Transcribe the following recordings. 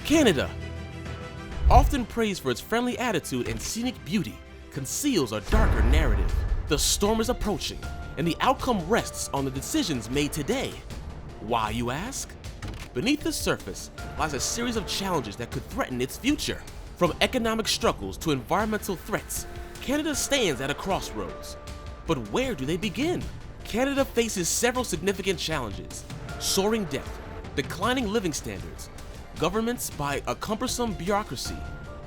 Canada, often praised for its friendly attitude and scenic beauty, conceals a darker narrative. The storm is approaching, and the outcome rests on the decisions made today. Why, you ask? Beneath the surface lies a series of challenges that could threaten its future. From economic struggles to environmental threats, Canada stands at a crossroads. But where do they begin? Canada faces several significant challenges: soaring debt, declining living standards, governments by a cumbersome bureaucracy,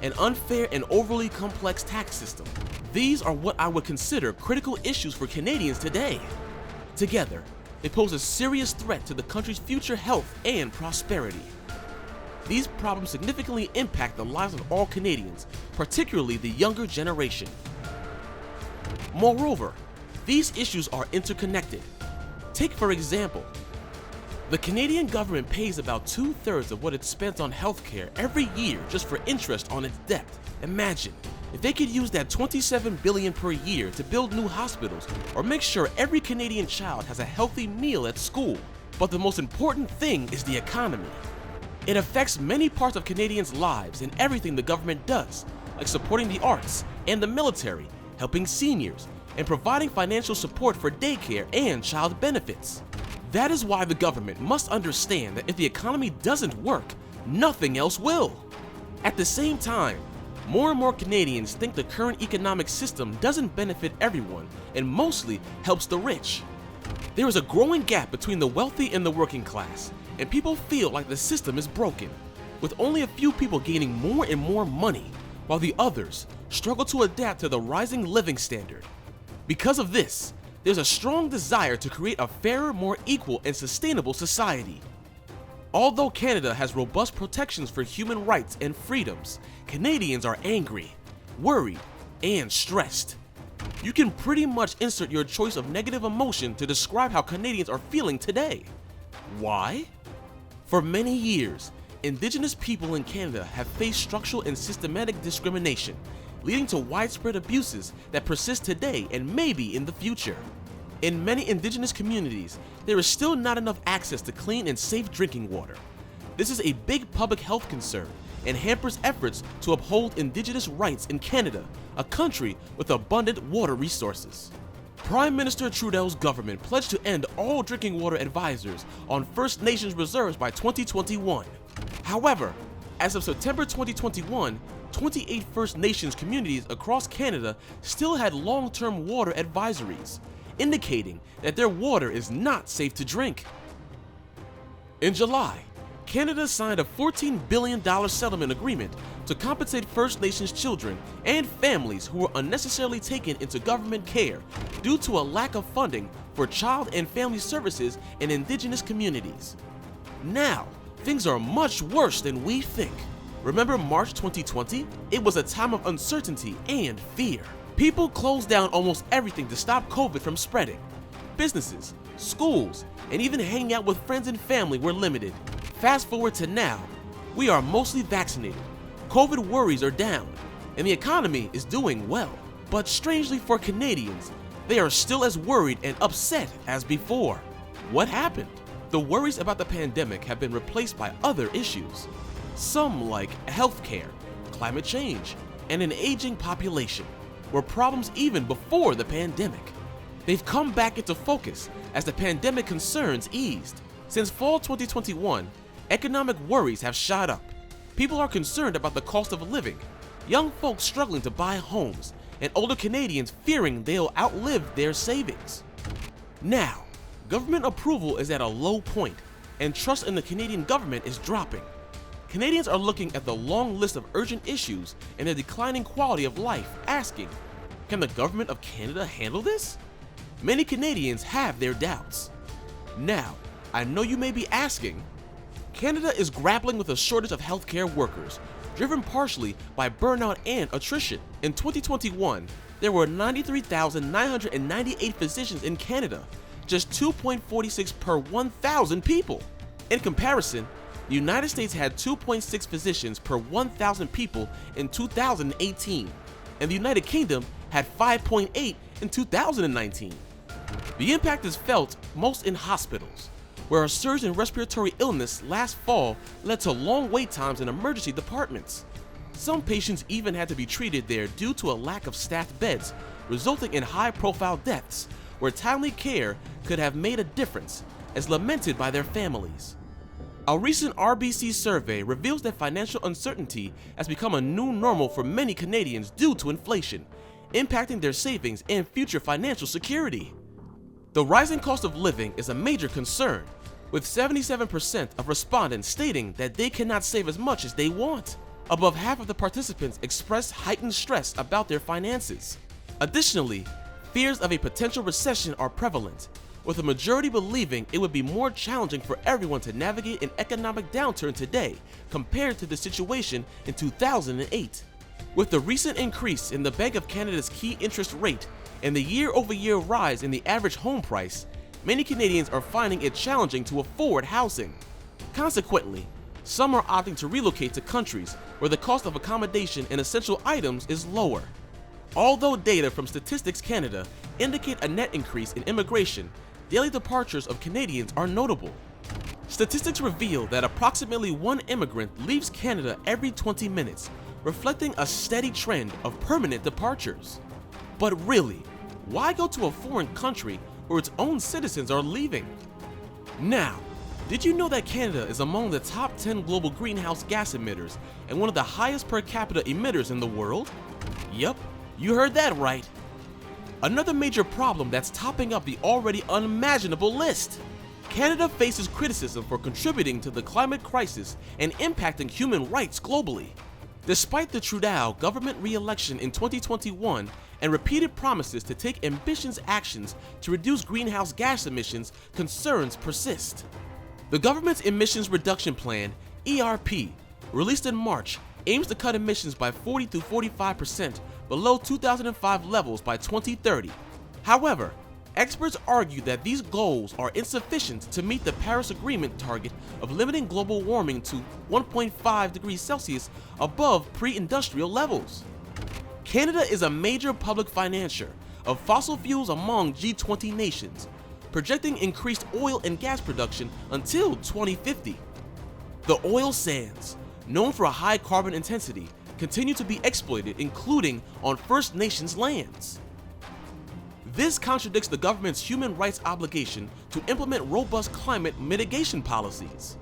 an unfair and overly complex tax system. These are what I would consider critical issues for Canadians today. Together, they pose a serious threat to the country's future health and prosperity. These problems significantly impact the lives of all Canadians, particularly the younger generation. Moreover, these issues are interconnected. Take, for example, the Canadian government pays about 2/3 of what it spends on healthcare every year just for interest on its debt. Imagine if they could use that $27 billion per year to build new hospitals or make sure every Canadian child has a healthy meal at school. But the most important thing is the economy. It affects many parts of Canadians' lives in everything the government does, like supporting the arts and the military, helping seniors, and providing financial support for daycare and child benefits. That is why the government must understand that if the economy doesn't work, nothing else will. At the same time, more and more Canadians think the current economic system doesn't benefit everyone and mostly helps the rich. There is a growing gap between the wealthy and the working class, and people feel like the system is broken, with only a few people gaining more and more money, while the others struggle to adapt to the rising living standard. Because of this, there's a strong desire to create a fairer, more equal, and sustainable society. Although Canada has robust protections for human rights and freedoms, Canadians are angry, worried, and stressed. You can pretty much insert your choice of negative emotion to describe how Canadians are feeling today. Why? For many years, Indigenous people in Canada have faced structural and systematic discrimination, leading to widespread abuses that persist today and maybe in the future. In many Indigenous communities, there is still not enough access to clean and safe drinking water. This is a big public health concern and hampers efforts to uphold Indigenous rights in Canada, a country with abundant water resources. Prime Minister Trudeau's government pledged to end all drinking water advisors on First Nations reserves by 2021. However, as of September 2021, 28 First Nations communities across Canada still had long-term water advisories, indicating that their water is not safe to drink. In July, Canada signed a $14 billion settlement agreement to compensate First Nations children and families who were unnecessarily taken into government care due to a lack of funding for child and family services in Indigenous communities. Now, things are much worse than we think. Remember March 2020? It was a time of uncertainty and fear. People closed down almost everything to stop COVID from spreading. Businesses, schools, and even hanging out with friends and family were limited. Fast forward to now, we are mostly vaccinated, COVID worries are down, and the economy is doing well. But strangely for Canadians, they are still as worried and upset as before. What happened? The worries about the pandemic have been replaced by other issues. Some, like healthcare, climate change, and an aging population, were problems even before the pandemic. They've come back into focus as the pandemic concerns eased. Since fall 2021, economic worries have shot up. People are concerned about the cost of living, young folks struggling to buy homes, and older Canadians fearing they'll outlive their savings. Now, government approval is at a low point, and trust in the Canadian government is dropping. Canadians are looking at the long list of urgent issues and the declining quality of life, asking, can the government of Canada handle this? Many Canadians have their doubts. Now, I know you may be asking, Canada is grappling with a shortage of healthcare workers, driven partially by burnout and attrition. In 2021, there were 93,998 physicians in Canada, just 2.46 per 1,000 people. In comparison, the United States had 2.6 physicians per 1,000 people in 2018, and the United Kingdom had 5.8 in 2019. The impact is felt most in hospitals. where a surge in respiratory illness last fall led to long wait times in emergency departments. Some patients even had to be treated there due to a lack of staffed beds, resulting in high-profile deaths, where timely care could have made a difference, as lamented by their families. A recent RBC survey reveals that financial uncertainty has become a new normal for many Canadians due to inflation, impacting their savings and future financial security. The rising cost of living is a major concern, with 77% of respondents stating that they cannot save as much as they want. Above half of the participants expressed heightened stress about their finances. Additionally, fears of a potential recession are prevalent, with a majority believing it would be more challenging for everyone to navigate an economic downturn today compared to the situation in 2008. With the recent increase in the Bank of Canada's key interest rate and the year-over-year rise in the average home price, many Canadians are finding it challenging to afford housing. Consequently, some are opting to relocate to countries where the cost of accommodation and essential items is lower. Although data from Statistics Canada indicate a net increase in immigration, daily departures of Canadians are notable. Statistics reveal that approximately one immigrant leaves Canada every 20 minutes, reflecting a steady trend of permanent departures. But really, why go to a foreign country where its own citizens are leaving? Now, did you know that Canada is among the top 10 global greenhouse gas emitters and one of the highest per capita emitters in the world? Yup, you heard that right. Another major problem that's topping up the already unimaginable list. Canada faces criticism for contributing to the climate crisis and impacting human rights globally. Despite the Trudeau government re-election in 2021 and repeated promises to take ambitious actions to reduce greenhouse gas emissions, concerns persist. The government's Emissions Reduction Plan, ERP, released in March, aims to cut emissions by 40 to 45% below 2005 levels by 2030. However, experts argue that these goals are insufficient to meet the Paris Agreement target of limiting global warming to 1.5 degrees Celsius above pre-industrial levels. Canada is a major public financier of fossil fuels among G20 nations, projecting increased oil and gas production until 2050. The oil sands, known for a high carbon intensity, continue to be exploited, including on First Nations lands. This contradicts the government's human rights obligation to implement robust climate mitigation policies.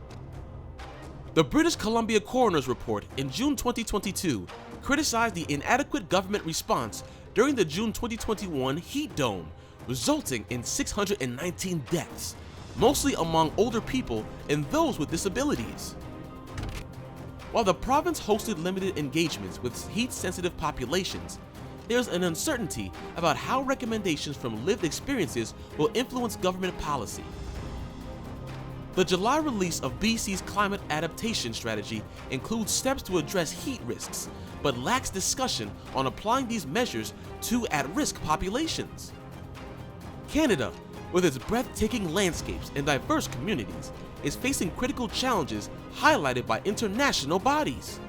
The British Columbia Coroner's Report in June 2022 criticized the inadequate government response during the June 2021 heat dome, resulting in 619 deaths, mostly among older people and those with disabilities. While the province hosted limited engagements with heat-sensitive populations, there's an uncertainty about how recommendations from lived experiences will influence government policy. The July release of BC's climate adaptation strategy includes steps to address heat risks, but lacks discussion on applying these measures to at-risk populations. Canada, with its breathtaking landscapes and diverse communities, is facing critical challenges highlighted by international bodies.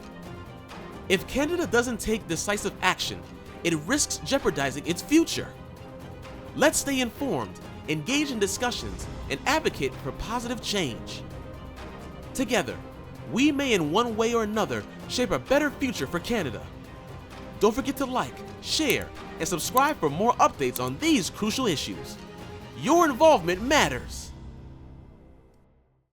If Canada doesn't take decisive action, it risks jeopardizing its future. Let's stay informed, engage in discussions, and advocate for positive change. Together, we may in one way or another shape a better future for Canada. Don't forget to like, share, and subscribe for more updates on these crucial issues. Your involvement matters.